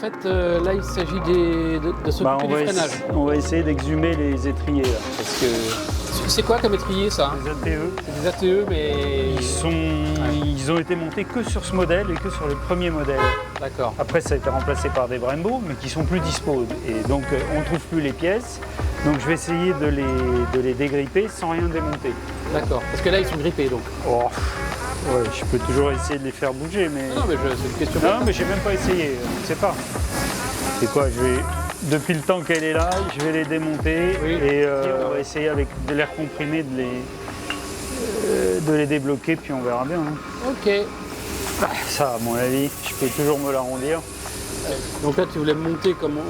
fait, là, il s'agit de s'occuper du freinage. On va essayer d'exhumer les étriers, là, parce que C'est quoi comme étrier, ça? les ATE, C'est des ATE, mais... ils ont été montés que sur ce modèle et que sur les premiers modèles. D'accord. Après, ça a été remplacé par des Brembo, mais qui sont plus dispo. Et donc, on ne trouve plus les pièces. Donc, je vais essayer de les dégripper sans rien démonter. D'accord. Parce que là, ils sont grippés, donc. Oh, ouais, je peux toujours essayer de les faire bouger, mais... Non, mais c'est une question... Non, mais j'ai même pas essayé, je ne sais pas. C'est quoi, depuis le temps qu'elle est là, je vais les démonter et on va essayer avec de l'air comprimé de les débloquer, puis on verra bien. Hein. Ok. Ça, à mon avis, je peux toujours me l'arrondir. Donc là, tu voulais montrer comment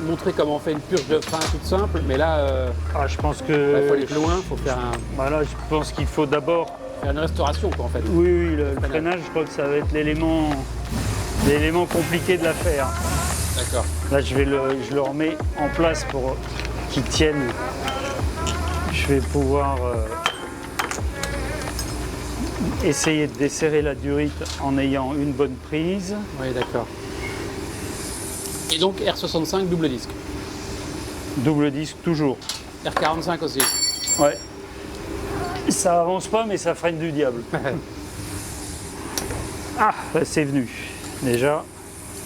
on fait une purge de frein toute simple, mais là, Je pense que... il faut aller plus loin, il faut faire Voilà, je pense qu'il faut d'abord... faire une restauration, quoi, en fait. Oui, le freinage, je crois que ça va être l'élément compliqué de l'affaire. D'accord. Là, je le remets en place pour qu'il tienne. Je vais pouvoir essayer de desserrer la durite en ayant une bonne prise. Oui, d'accord. Et donc R65 double disque. Double disque toujours. R45 aussi. Ouais. Ça avance pas, mais ça freine du diable. C'est venu. Déjà.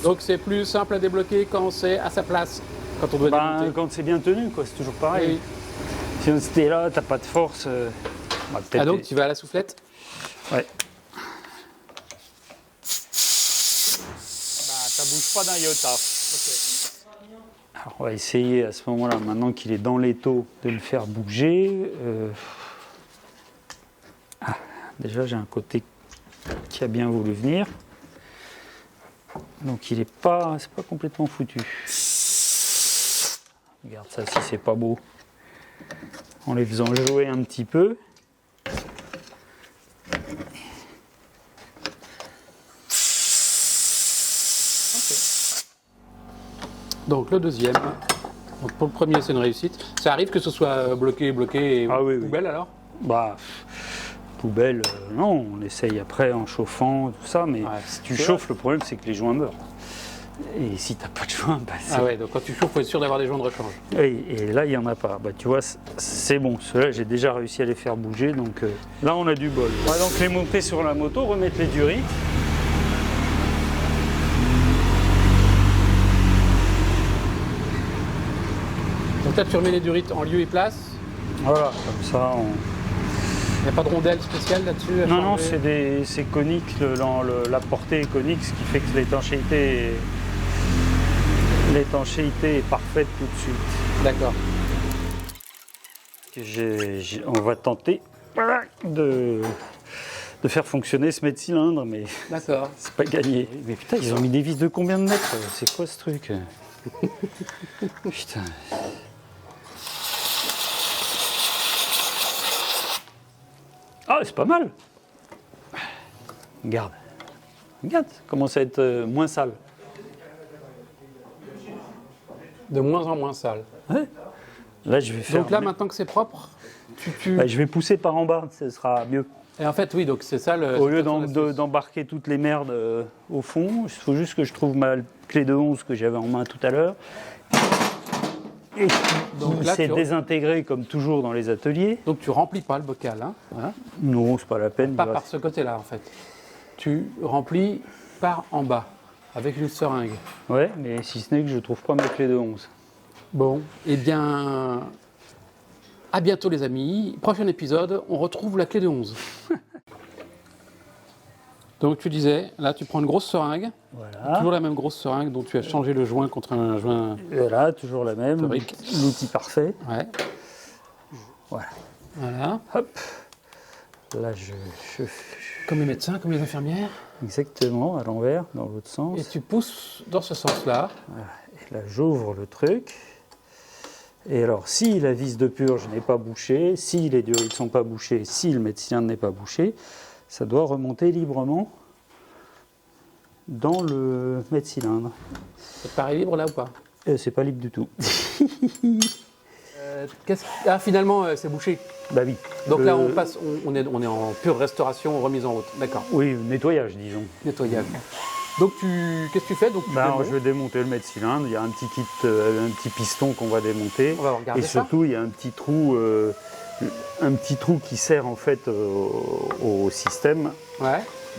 Donc c'est plus simple à débloquer quand c'est à sa place, quand on doit démonter. Quand c'est bien tenu, quoi, c'est toujours pareil. Oui. Si c'était là, t'as pas de force. Donc tu vas à la soufflette. Ouais. Ça bouge pas d'un iota. Alors, on va essayer à ce moment-là, maintenant qu'il est dans l'étau, de le faire bouger. Déjà, j'ai un côté qui a bien voulu venir. Donc c'est pas complètement foutu. Regarde ça si c'est pas beau. En les faisant jouer un petit peu. Donc le deuxième. Donc pour le premier c'est une réussite. Ça arrive que ce soit bloqué et poubelle alors? Poubelle, non, on essaye après en chauffant, tout ça, mais si tu chauffes, le problème c'est que les joints meurent. Et si t'as pas de joints, donc quand tu chauffes, il faut être sûr d'avoir des joints de rechange. Oui, et là il n'y en a pas. Tu vois, c'est bon, ceux-là j'ai déjà réussi à les faire bouger, donc là on a du bol. On va donc les monter sur la moto, remettre les durites. Donc là tu remets les durites en lieu et place. Voilà, comme ça on... Il n'y a pas de rondelle spéciale là-dessus? Non, c'est conique, la portée est conique, ce qui fait que l'étanchéité est parfaite tout de suite. D'accord. On va tenter de faire fonctionner ce mètre-cylindre, mais c'est pas gagné. Mais putain, ils ont mis des vis de combien de mètres? C'est quoi ce truc? Putain. C'est pas mal. Regarde, ça commence à être moins sale. De moins en moins sale. Ouais. Là, je vais faire. Donc là, maintenant que c'est propre, je vais pousser par en bas, ce sera mieux. Et en fait, oui, donc c'est ça le. Au lieu d'embarquer toutes les merdes au fond, il faut juste que je trouve ma clé de 11 que j'avais en main tout à l'heure. Et donc là, c'est désintégré comme toujours dans les ateliers. Donc tu remplis pas le bocal, hein? Non, c'est pas la peine. Pas par ce côté-là, en fait. Tu remplis par en bas, avec une seringue. Ouais, mais si ce n'est que je trouve pas ma clé de 11. Bon, eh bien, à bientôt les amis. Prochain épisode, on retrouve la clé de 11. Donc tu disais, là tu prends une grosse seringue, toujours la même grosse seringue dont tu as changé le joint contre un joint... Voilà, toujours la même, l'outil parfait. Ouais. Voilà. Hop. Là Comme les médecins, comme les infirmières. Exactement, à l'envers, dans l'autre sens. Et tu pousses dans ce sens-là. Voilà. Et là j'ouvre le truc. Et alors si la vis de purge n'est pas bouchée, si les durites ne sont pas bouchées, si le mètre-cylindre n'est pas bouché, ça doit remonter librement dans le mètre-cylindre. Ça te paraît libre là ou pas? C'est pas libre du tout. Finalement, c'est bouché. Bah oui. Donc là, on est en pure restauration, remise en route. D'accord. Oui, nettoyage, disons. Nettoyage. Donc qu'est-ce que tu fais? Donc, je vais démonter le mètre-cylindre. Il y a un petit kit, un petit piston qu'on va démonter. On va regarder et surtout, il y a un petit trou qui sert en fait au système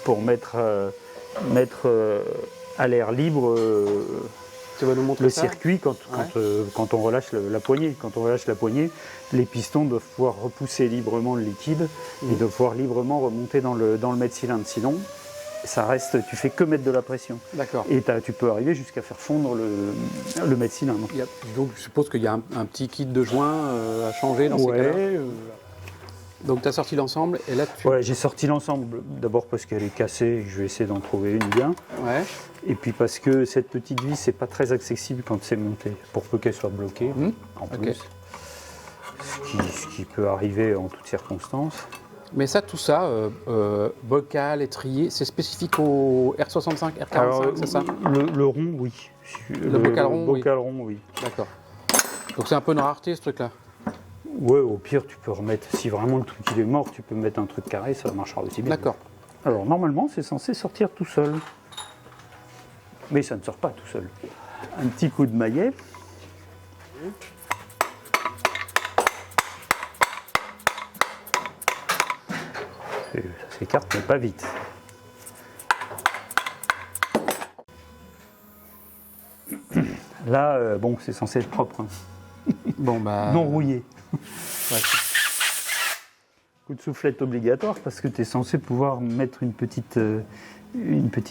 pour mettre à l'air libre tu vas nous montrer le ça circuit quand on relâche la poignée. Quand on relâche la poignée, les pistons doivent pouvoir repousser librement le liquide et doivent pouvoir librement remonter dans le mètre-cylindre. Sinon, tu fais que mettre de la pression. D'accord. Et tu peux arriver jusqu'à faire fondre le mètre-cylindre. Donc je suppose qu'il y a un petit kit de joints à changer dans ces cas-là. Donc tu as sorti l'ensemble et là j'ai sorti l'ensemble d'abord parce qu'elle est cassée, je vais essayer d'en trouver une bien. Ouais. Et puis parce que cette petite vis, c'est pas très accessible quand c'est monté, pour peu qu'elle soit bloquée en plus. Ce qui peut arriver en toutes circonstances. Mais ça, tout ça, bocal, étrier, c'est spécifique au R65, R45, c'est ça? Le rond, oui. Le bocal rond, oui. D'accord. Donc c'est un peu une rareté ce truc-là. Ouais, au pire, tu peux remettre, si vraiment le truc il est mort, tu peux mettre un truc carré, ça marchera aussi bien. D'accord. Alors normalement, c'est censé sortir tout seul. Mais ça ne sort pas tout seul. Un petit coup de maillet. Ça s'écarte, mais pas vite. Là, c'est censé être propre. Non rouillé. Ouais. Coup de soufflette obligatoire parce que tu es censé pouvoir mettre une petite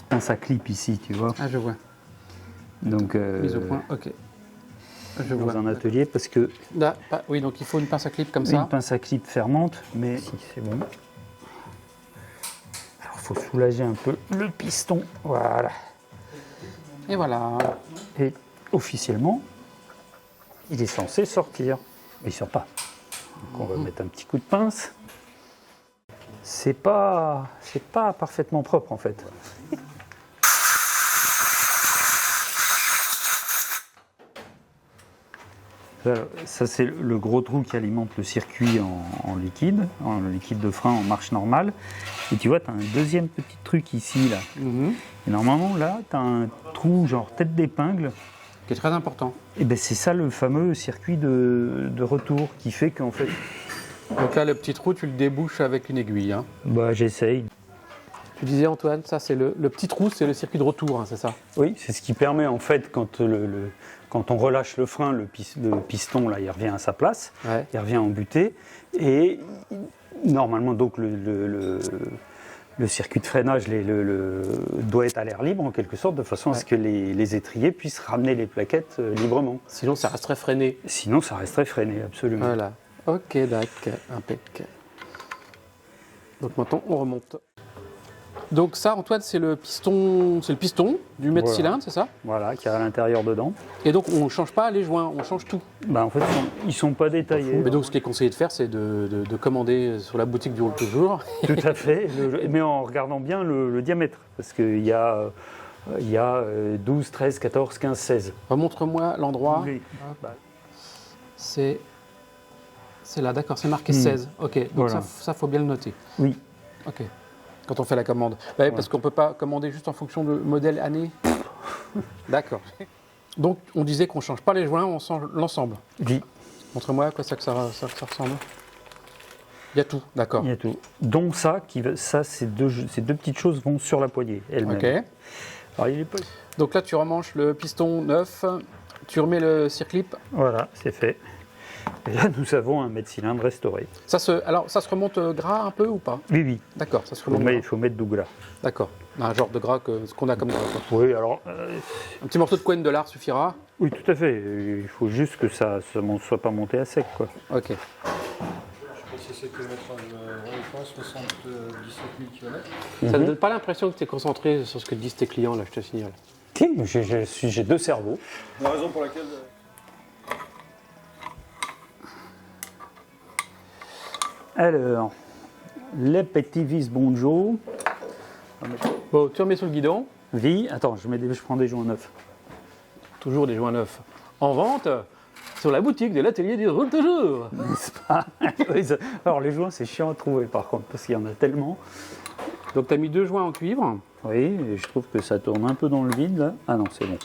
pince à clip ici, tu vois. Ah, je vois. Donc, mise au point, ok. Je vois. Dans un atelier parce que... Là, oui, donc il faut une pince à clip comme ça. Une pince à clip fermante, mais si, c'est bon. Alors, il faut soulager un peu le piston. Voilà. Et voilà. Et officiellement, il est censé sortir. Mais il ne sort pas. Donc, on va mettre un petit coup de pince. C'est pas parfaitement propre en fait. Ça c'est le gros trou qui alimente le circuit en liquide de frein en marche normale. Et tu vois, tu as un deuxième petit truc ici là. Et normalement là, tu as un trou genre tête d'épingle. Qui est très important. Et ben c'est ça le fameux circuit de retour qui fait qu'en fait... Donc là, le petit trou, tu le débouches avec une aiguille. Hein. J'essaye. Tu disais Antoine, ça c'est le petit trou, c'est le circuit de retour, hein, c'est ça? Oui, c'est ce qui permet en fait quand on relâche le frein, le piston là, il revient à sa place, il revient en butée et normalement donc le circuit de freinage doit être à l'air libre en quelque sorte de façon à ce que les étriers puissent ramener les plaquettes librement. Sinon ça resterait freiné. Sinon ça resterait freiné, absolument. Voilà. Ok, d'accord, impec. Donc maintenant on remonte. Donc ça, Antoine, c'est le piston du mètre-cylindre, c'est ça? Voilà, qui est à l'intérieur dedans. Et donc on ne change pas les joints, on change tout. En fait, ils ne sont pas détaillés. Mais donc ce qui est conseillé de faire, c'est de commander sur la boutique du Roule Toujours. Tout à fait, mais en regardant bien le diamètre, parce qu'il y a 12, 13, 14, 15, 16. Montre-moi l'endroit. Oui. C'est là, d'accord, c'est marqué 16. Ok, donc voilà. Ça faut bien le noter. Oui. Ok. Quand on fait la commande. Parce qu'on ne peut pas commander juste en fonction de modèle, année. D'accord. Donc, on disait qu'on ne change pas les joints, on change l'ensemble. Oui. Montre-moi à quoi ça ressemble. Il y a tout, d'accord. Il y a tout. Donc ces deux petites choses vont sur la poignée elle-même. Ok. Alors, il est pas... Donc là, tu remanches le piston neuf, tu remets le circlip. Voilà, c'est fait. Et là, nous avons un mètre-cylindre restauré. Ça se remonte gras un peu ou pas? Oui. D'accord, ça se remonte. Il faut mettre du gras. D'accord. Un genre de gras ce qu'on a comme gras. Quoi. Oui, alors... un petit morceau de coin de lard suffira? Oui, tout à fait. Il faut juste que ça ne soit pas monté à sec, quoi. Ok. Je sais pas si c'est kilomètres, 77 000 km. Ça ne donne pas l'impression que tu es concentré sur ce que disent tes clients, là, je te signale. J'ai deux cerveaux. La raison pour laquelle... Alors, les petits vis Bonjo. Bon, tu remets sur le guidon. Attends, je prends des joints neufs. Toujours des joints neufs. En vente sur la boutique de l'atelier du Roule Toujours. N'est-ce pas? Alors, les joints, c'est chiant à trouver par contre, parce qu'il y en a tellement. Donc, tu as mis 2 joints en cuivre. Oui, et je trouve que ça tourne un peu dans le vide là. Ah non, c'est bon.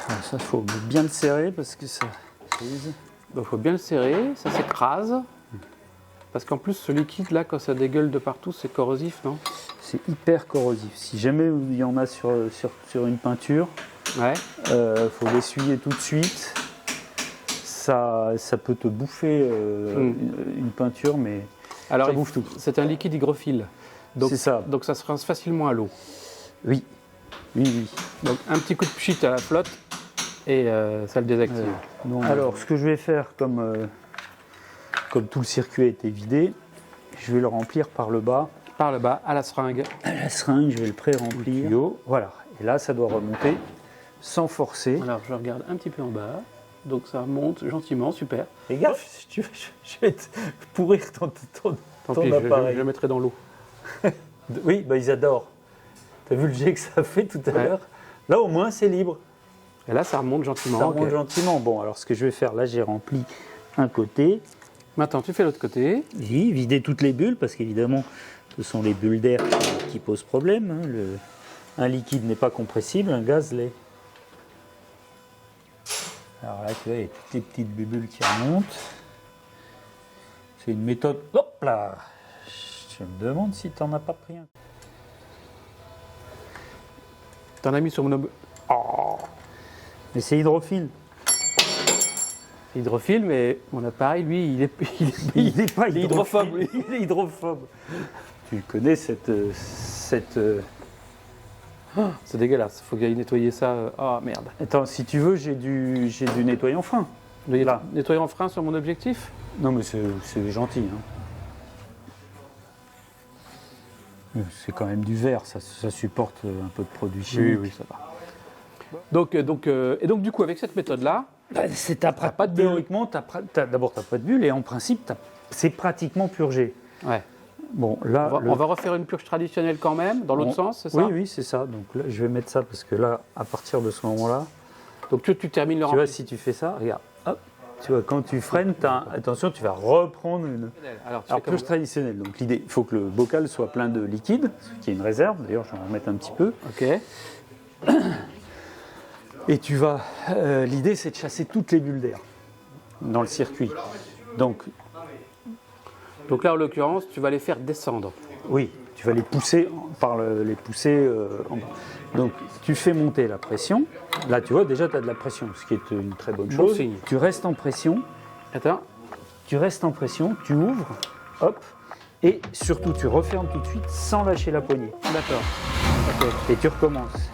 Alors ça, il faut bien le serrer parce que ça frise. Donc il faut bien le serrer, ça s'écrase. Parce qu'en plus, ce liquide là, quand ça dégueule de partout, c'est corrosif, non? C'est hyper corrosif. Si jamais il y en a sur une peinture, Ouais. faut l'essuyer tout de suite. Ça peut te bouffer une peinture, mais Alors, ça bouffe tout. c'est un liquide hygrophile. Donc, C'est ça. Donc ça se rince facilement à l'eau. Oui, oui. Donc un petit coup de pchit à la flotte et ça le désactive. Alors, ce que je vais faire, comme tout le circuit a été vidé, je vais le remplir par le bas. Par le bas, à la seringue. À la seringue, je vais le pré-remplir. Tuyau. Voilà. Et là, ça doit remonter sans forcer. Alors je regarde un petit peu en bas. Donc ça remonte gentiment, super. Fais gaffe, si tu veux, je vais te pourrir ton Tant pis, appareil. je le mettrai dans l'eau. Oui, bah, ils adorent. Tu as vu le jet que ça a fait tout à Ouais. l'heure? Là, au moins, c'est libre. Et là, ça remonte gentiment. Ça ok. remonte gentiment. Bon, alors ce que je vais faire, là, j'ai rempli un côté. Maintenant, tu fais l'autre côté. Oui, vider toutes les bulles, parce qu'évidemment, ce sont les bulles d'air qui posent problème. Hein. Un liquide n'est pas compressible, un gaz l'est. Alors là, tu vois, il y a toutes les petites bulles qui remontent. C'est une méthode. Hop là! Je me demande si tu n'en as pas pris un. T'en as mis sur mon Mais c'est hydrophile. hydrophile, mais mon appareil, lui, il est Il n'est pas il est hydrophobe, lui. Il est hydrophobe. Tu connais cette C'est dégueulasse. Faut que j'aille nettoyer ça. Ah merde. Attends, si tu veux, j'ai du nettoyant fin. Là. Nettoyer en frein sur mon objectif. Non, mais c'est gentil. Hein. C'est quand même du verre, ça supporte un peu de produits chimiques. ça va. Donc, du coup, avec cette méthode-là, T'as pas de bulles. Théoriquement, d'abord, tu n'as pas de bulles et en principe, c'est pratiquement purgé. ouais. Bon, là, On va refaire une purge traditionnelle quand même, dans l'autre sens, c'est ça? Oui, c'est ça. Donc là, je vais mettre ça parce que là, à partir de ce moment-là, Donc tu termines le tu vois, remplissage. si tu fais ça, regarde, hop, tu vois, quand tu freines, attention, tu vas reprendre une. Alors, tu Alors, fais purge comme... traditionnelle. Donc l'idée, il faut que le bocal soit plein de liquide, ce qui est une réserve. D'ailleurs, je vais en remettre un petit peu. Ok. Et tu vas. L'idée, c'est de chasser toutes les bulles d'air dans le circuit. Donc, Donc là, en l'occurrence, tu vas les faire descendre. oui, tu vas les pousser en bas. Donc, tu fais monter la pression. Là, tu vois, déjà, tu as de la pression, ce qui est une très bonne Bon chose. signe. Tu restes en pression, Attends. tu ouvres, hop, et surtout, tu refermes tout de suite sans lâcher la poignée. D'accord. Et tu recommences.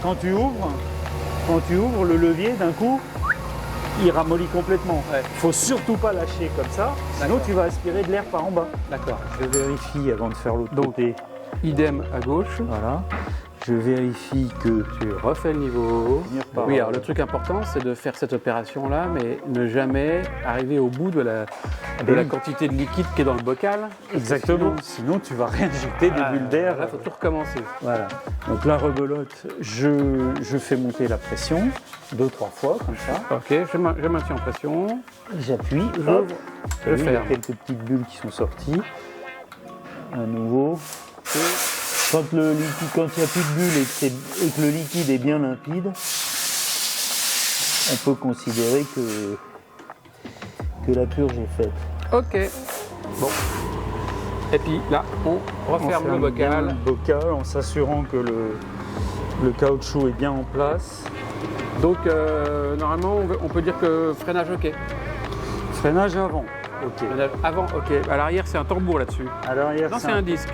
Quand tu ouvres, le levier, d'un coup, il ramollit complètement. Ouais. Il ne faut surtout pas lâcher comme ça, sinon D'accord. tu vas aspirer de l'air par en bas. D'accord. Je vérifie avant de faire l'autre Donc, côté. Idem à gauche. Voilà. Je vérifie que Tu refais le niveau. Venir par- Oui, alors le truc important, c'est de faire cette opération-là, mais ne jamais arriver au bout de la oui. quantité de liquide qui est dans le bocal. exactement. Sinon, tu vas réinjecter des bulles d'air. Là, il faut tout recommencer. Voilà. Donc la rebelote, je fais monter la pression 2-3 fois comme ça. Ok, je maintiens en pression. J'appuie, J'ouvre, je il y a ferme. quelques petites bulles qui sont sorties. À nouveau. Quand il n'y a plus de bulles et que le liquide est bien limpide, on peut considérer que la purge est faite. Ok. Bon. Et puis là, on referme le bien bocal. le bocal en s'assurant que le caoutchouc est bien en place. Donc, normalement, on peut dire que freinage ok. Freinage avant. Ok. Freinage avant ok. À l'arrière, c'est un tambour là-dessus. À l'arrière, Non, c'est un disque.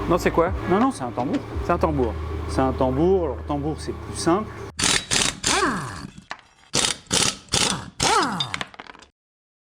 Non, c'est quoi? Non, c'est un tambour. C'est un tambour. C'est un tambour. Alors, tambour, c'est plus simple.